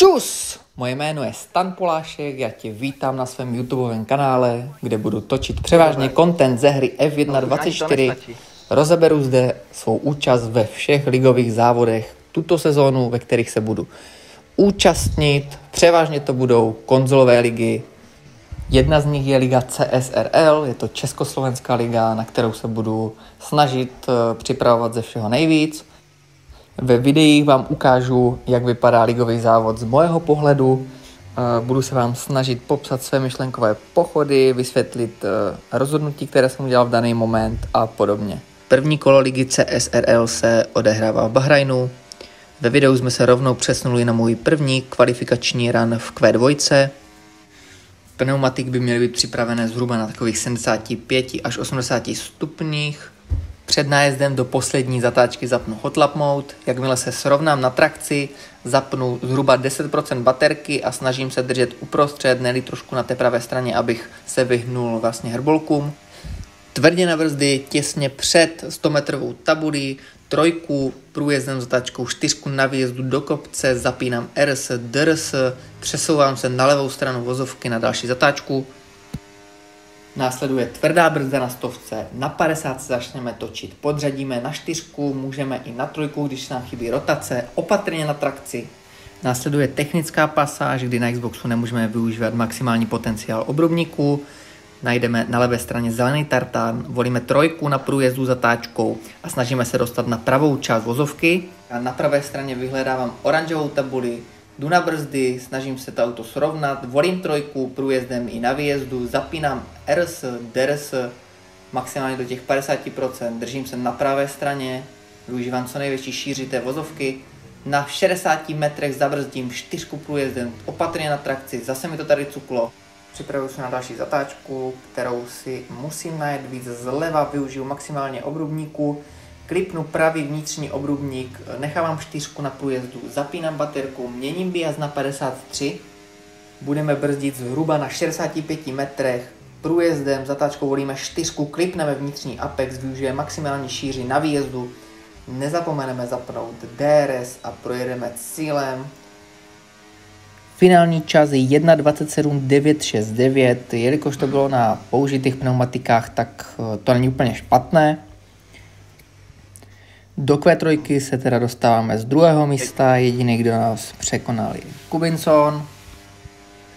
Čus! Moje jméno je Stan Polášek, já tě vítám na svém YouTubeovém kanále, kde budu točit převážně content ze hry F1 24. Rozeberu zde svou účast ve všech ligových závodech tuto sezónu, ve kterých se budu účastnit. Převážně to budou konzolové ligy. Jedna z nich je liga CSRL, je to Československá liga, na kterou se budu snažit připravovat ze všeho nejvíc. Ve videích vám ukážu, jak vypadá ligový závod z mého pohledu. Budu se vám snažit popsat své myšlenkové pochody, vysvětlit rozhodnutí, které jsem udělal v daný moment a podobně. První kolo ligy CSRL se odehrává v Bahrajnu. Ve videu jsme se rovnou přesunuli na můj první kvalifikační run v Q2. Pneumatik by měly být připravené zhruba na takových 75 až 80 stupních. Před nájezdem do poslední zatáčky zapnu Hot Lap Mode, jakmile se srovnám na trakci, zapnu zhruba 10% baterky a snažím se držet uprostřed, ne-li trošku na té pravé straně, abych se vyhnul vlastně hrbolkům. Tvrdě na brzdy, těsně před 100 metrovou tabulí, trojku průjezdem zatáčkou, 4 na výjezdu do kopce, zapínám RS, DRS, přesouvám se na levou stranu vozovky na další zatáčku. Následuje tvrdá brzda na 100, na 50 začneme točit, podřadíme na 4, můžeme i na 3, když nám chybí rotace, opatrně na trakci. Následuje technická pasáž, kdy na Xboxu nemůžeme využívat maximální potenciál obrubníků. Najdeme na levé straně zelený tartán, volíme 3 na průjezdu zatáčkou a snažíme se dostat na pravou část vozovky. A na pravé straně vyhledávám oranžovou tabuli, jdu na brzdy, snažím se to auto srovnat, volím 3 průjezdem i na výjezdu, zapínám RS, DRS, maximálně do těch 50%, držím se na pravé straně, využívám co největší šíři té vozovky, na 60 metrech zabrzdím 4 průjezdem, opatrně na trakci, zase mi to tady cuklo. Připravuji se na další zatáčku, kterou si musím najet víc zleva, využiju maximálně obrubníku, klipnu pravý vnitřní obrubník, nechávám 4 na průjezdu, zapínám baterku, měním bias na 53, budeme brzdit zhruba na 65 metrech, průjezdem, zatáčkou volíme 4, klipneme vnitřní apex, využijeme maximální šíři na výjezdu, nezapomeneme zapnout DRS a projedeme cílem. Finální čas je 1.27.969, jelikož to bylo na použitých pneumatikách, tak to není úplně špatné. Do Q3 se teda dostáváme z druhého místa, jediný, kdo nás překonal, je Kubinson.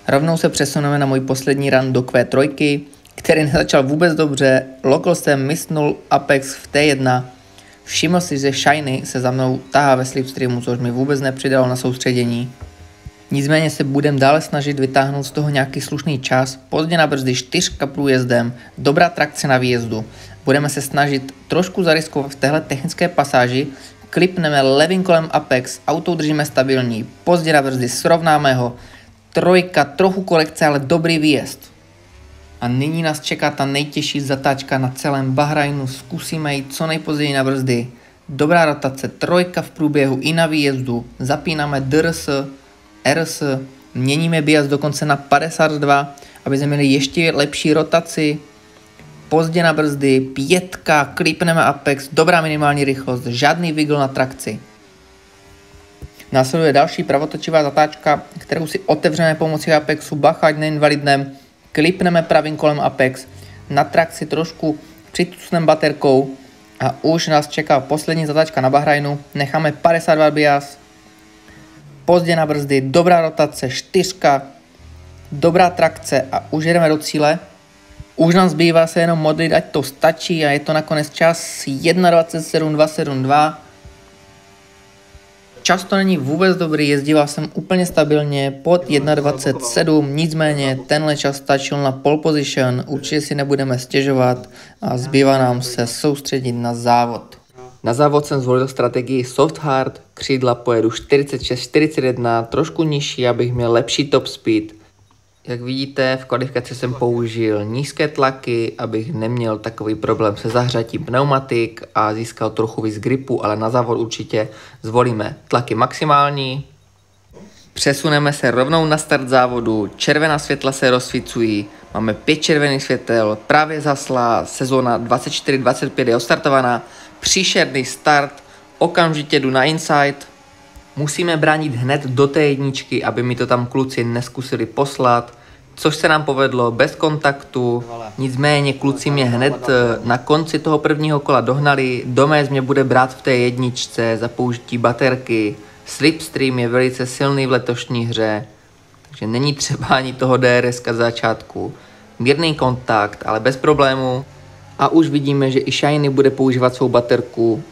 Rovnou se přesuneme na můj poslední run do Q3, který nezačal vůbec dobře, lokal jsem misnul Apex v T1, všiml si, že Shiny se za mnou tahá ve slipstreamu, což mi vůbec nepřidalo na soustředění. Nicméně se budem dále snažit vytáhnout z toho nějaký slušný čas, pozdě na brzdy 4 průjezdem, dobrá trakce na výjezdu. Budeme se snažit trošku zariskovat v téhle technické pasáži, klipneme levým kolem Apex, auto držíme stabilní, pozdě na brzdy srovnáme ho, 3, trochu korekce, ale dobrý výjezd. A nyní nás čeká ta nejtěžší zatáčka na celém Bahrajnu, zkusíme jít co nejpozději na brzdy. Dobrá rotace, 3 v průběhu i na výjezdu, zapínáme DRS, RS, měníme bias dokonce na 52, aby jsme měli ještě lepší rotaci. Pozdě na brzdy, 5, klipneme Apex, dobrá minimální rychlost, žádný wiggle na trakci. Následuje další pravotočivá zatáčka, kterou si otevřeme pomocí Apexu, bacha, ať neinvalidnem, klipneme pravým kolem Apex, na trakci trošku přitusneme baterkou a už nás čeká poslední zatáčka na Bahrajnu, necháme 52 bias, pozdě na brzdy, dobrá rotace, 4, dobrá trakce a už jedeme do cíle. Už nám zbývá se jenom modlit, ať to stačí a je to nakonec čas 1.27.272. Čas to není vůbec dobrý, jezdíval jsem úplně stabilně pod 1.27, nicméně tenhle čas stačil na pole position, určitě si nebudeme stěžovat a zbývá nám se soustředit na závod. Na závod jsem zvolil strategii soft hard, křídla pojedu 46-41, trošku nižší, abych měl lepší top speed. Jak vidíte, v kvalifikaci jsem použil nízké tlaky, abych neměl takový problém se zahřátím pneumatik a získal trochu víc gripu, ale na závod určitě zvolíme tlaky maximální. Přesuneme se rovnou na start závodu, červená světla se rozsvícují, máme 5 červených světel, právě zaslá sezóna 24-25 je odstartovaná, příšerný start, okamžitě jdu na inside, Musíme bránit hned do té jedničky, aby mi to tam kluci neskusili poslat, což se nám povedlo bez kontaktu. Nicméně kluci mě hned na konci toho prvního kola dohnali. Domez mě bude brát v té jedničce za použití baterky. Slipstream je velice silný v letošní hře, takže není třeba ani toho DRS-ka z začátku. Mírný kontakt, ale bez problému. A už vidíme, že i Shiny bude používat svou baterku.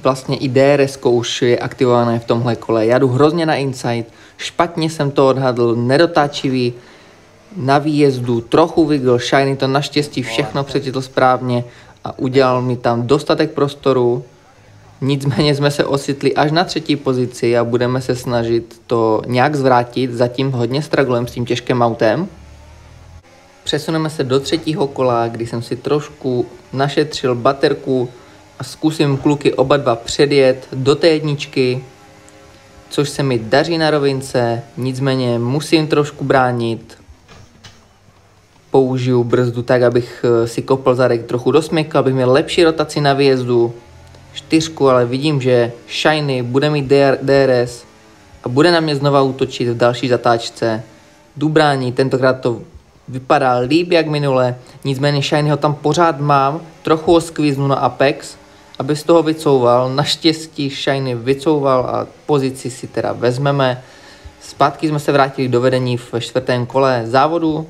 Vlastně i DRS už je aktivované v tomhle kole. Já jdu hrozně na inside, špatně jsem to odhadl, nedotáčivý na výjezdu, trochu wiggle, Shiny to naštěstí všechno přečetl správně a udělal mi tam dostatek prostoru. Nicméně jsme se ocitli až na 3. pozici a budeme se snažit to nějak zvrátit, zatím hodně strugglem s tím těžkým autem. Přesuneme se do 3. kola, kdy jsem si trošku našetřil baterku a zkusím kluky oba dva předjet do té jedničky, což se mi daří na rovince, nicméně musím trošku bránit. Použiju brzdu tak, abych si kopl zadek trochu do smyku, abych měl lepší rotaci na výjezdu. 4, ale vidím, že Shiny bude mít DRS a bude na mě znova útočit v další zatáčce. Jdu bránit, tentokrát to vypadá líp jak minule, nicméně Shiny ho tam pořád mám, trochu ho skvíznu na Apex, aby z toho vycouval. Naštěstí Shiny vycouval a pozici si teda vezmeme. Zpátky jsme se vrátili do vedení v 4. kole závodu.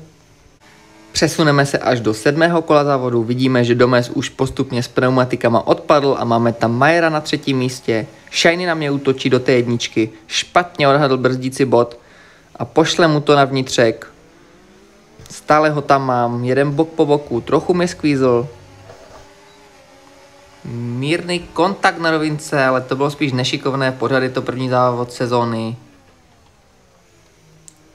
Přesuneme se až do 7. kola závodu, vidíme, že Domez už postupně s pneumatikama odpadl a máme tam Mayera na 3. místě. Shiny na mě útočí do té jedničky, špatně odhadl brzdící bod a pošle mu to na vnitřek. Stále ho tam mám, jeden bok po boku, trochu mě skvízl. Mírný kontakt na rovince, ale to bylo spíš nešikovné, pořád je to první závod sezóny.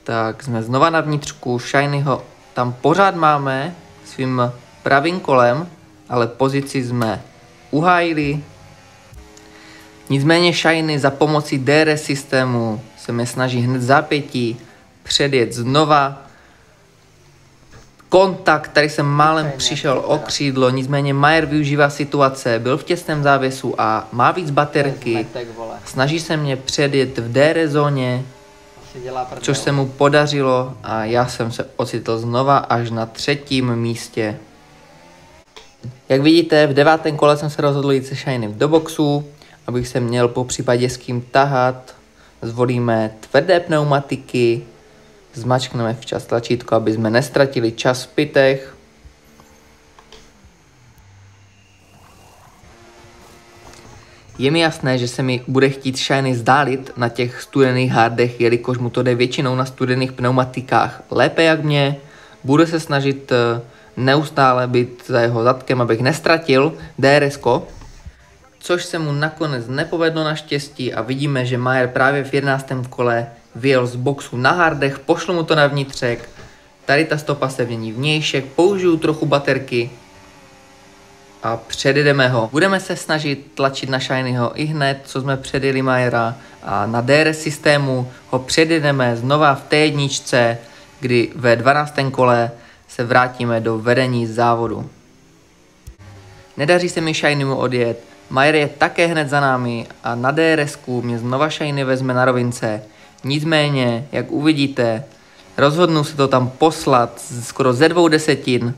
Tak jsme znova na vnitřku, Shinyho tam pořád máme svým pravým kolem, ale pozici jsme uhájili. Nicméně Shiny za pomocí DRS systému se mě snaží hned zápětí předjet znova. Kontakt, který jsem málem přišel o křídlo, nicméně Mayer využívá situace, byl v těsném závěsu a má víc baterky. Snaží se mě předjet v DRS zóně, což se mu podařilo a já jsem se ocitl znova až na 3. místě. Jak vidíte, v 9. kole jsem se rozhodl jít se Shinem do boxu, abych se měl po případě s kým tahat. Zvolíme tvrdé pneumatiky, zmačkneme včas tlačítko, aby jsme nestratili čas v pitech. Je mi jasné, že se mi bude chtít Shiny zdálit na těch studených hardech, jelikož mu to jde většinou na studených pneumatikách lépe jak mě. Budu se snažit neustále být za jeho zadkem, abych nestratil DRS-ko, což se mu nakonec nepovedlo naštěstí a vidíme, že Mayer právě v 11. kole vyjel z boxu na hardech, pošlu mu to na vnitřek, tady ta stopa se mění vnějšek, použiju trochu baterky a předjedeme ho. Budeme se snažit tlačit na Shinyho i hned, co jsme předjeli Mayera a na DRS systému ho předjedeme znova v té jedničce, kdy ve 12. kole se vrátíme do vedení závodu. Nedaří se mi Shinymu odjet, Mayer je také hned za námi a na DRS-ku mě znova Shiny vezme na rovince. Nicméně, jak uvidíte, rozhodnu se to tam poslat skoro ze 2/10.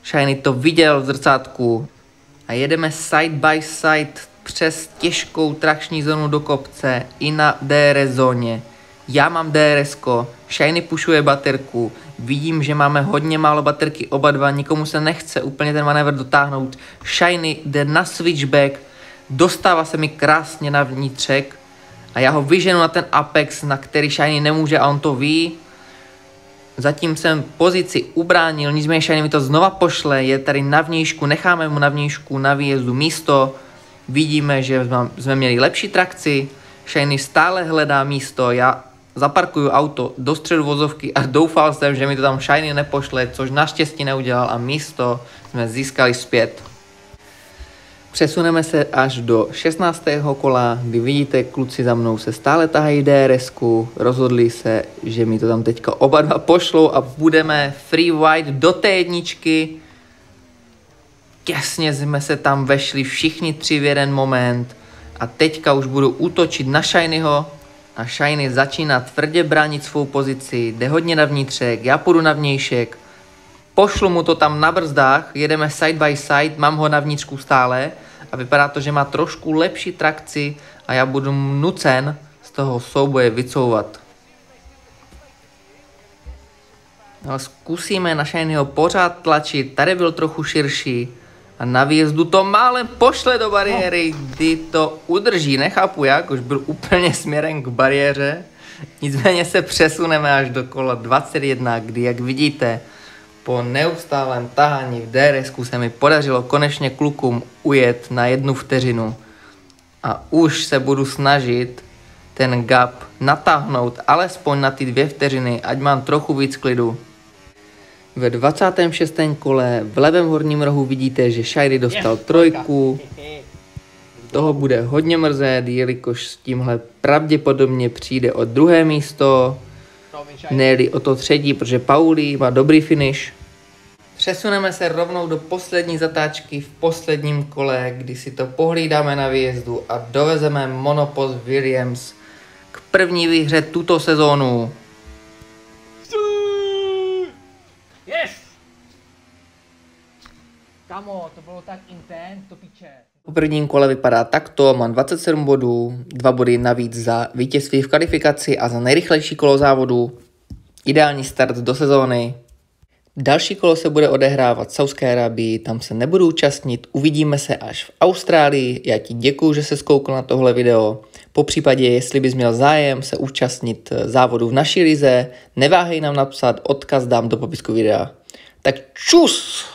Shiny to viděl v zrcátku a jedeme side by side přes těžkou trakční zónu do kopce i na DRS zóně. Já mám DRS-ko, Shiny pušuje baterku, vidím, že máme hodně málo baterky oba dva, nikomu se nechce úplně ten manévr dotáhnout. Shiny jde na switchback, dostává se mi krásně na vnitřek a já ho vyženu na ten Apex, na který Shiny nemůže a on to ví. Zatím jsem pozici ubránil, nicméně Shiny mi to znova pošle, je tady na vnějšku, necháme mu na vnějšku na výjezdu místo. Vidíme, že jsme měli lepší trakci, Shiny stále hledá místo, já zaparkuju auto do středu vozovky a doufal jsem, že mi to tam Shiny nepošle, což naštěstí neudělal a místo jsme získali zpět. Přesuneme se až do 16. kola, kdy vidíte, kluci za mnou se stále tahají DRS-ku, rozhodli se, že mi to tam teďka oba dva pošlou a budeme free wide do té jedničky. Těsně jsme se tam vešli všichni tři v jeden moment. A teďka už budu útočit na Shinyho a Shiny začíná tvrdě bránit svou pozici, jde hodně na vnitřek, já půjdu na vnějšek, pošlu mu to tam na brzdách, jedeme side by side, mám ho na vnitřku stále a vypadá to, že má trošku lepší trakci a já budu nucen z toho souboje vycouvat. Ale zkusíme na Shinyho pořád tlačit, tady byl trochu širší a na výjezdu to málem pošle do bariéry, kdy to udrží, nechápu jak, už byl úplně směrem k bariéře, nicméně se přesuneme až do kola 21, kdy jak vidíte, po neustálém tahání v DRSku se mi podařilo konečně klukům ujet na 1 vteřinu a už se budu snažit ten gap natáhnout alespoň na ty 2 vteřiny, ať mám trochu víc klidu. Ve 26. kole v levém horním rohu vidíte, že Shiny dostal 3. Toho bude hodně mrzet, jelikož s tímhle pravděpodobně přijde o 2. místo, ne-li o to 3., protože Pauli má dobrý finish. Přesuneme se rovnou do poslední zatáčky v posledním kole, kdy si to pohlídáme na výjezdu a dovezeme Monopost Williams k první výhře tuto sezónu. Yes! Kamo, to bylo tak intense, to piče. Po prvním kole vypadá takto, mám 27 bodů, 2 body navíc za vítězství v kvalifikaci a za nejrychlejší kolo závodu. Ideální start do sezóny. Další kolo se bude odehrávat v Saúdské Arábii, tam se nebudu účastnit, uvidíme se až v Austrálii. Já ti děkuju, že se koukl na tohle video. Po případě, jestli bys měl zájem se účastnit závodu v naší lize, neváhej nám napsat, odkaz dám do popisku videa. Tak čus!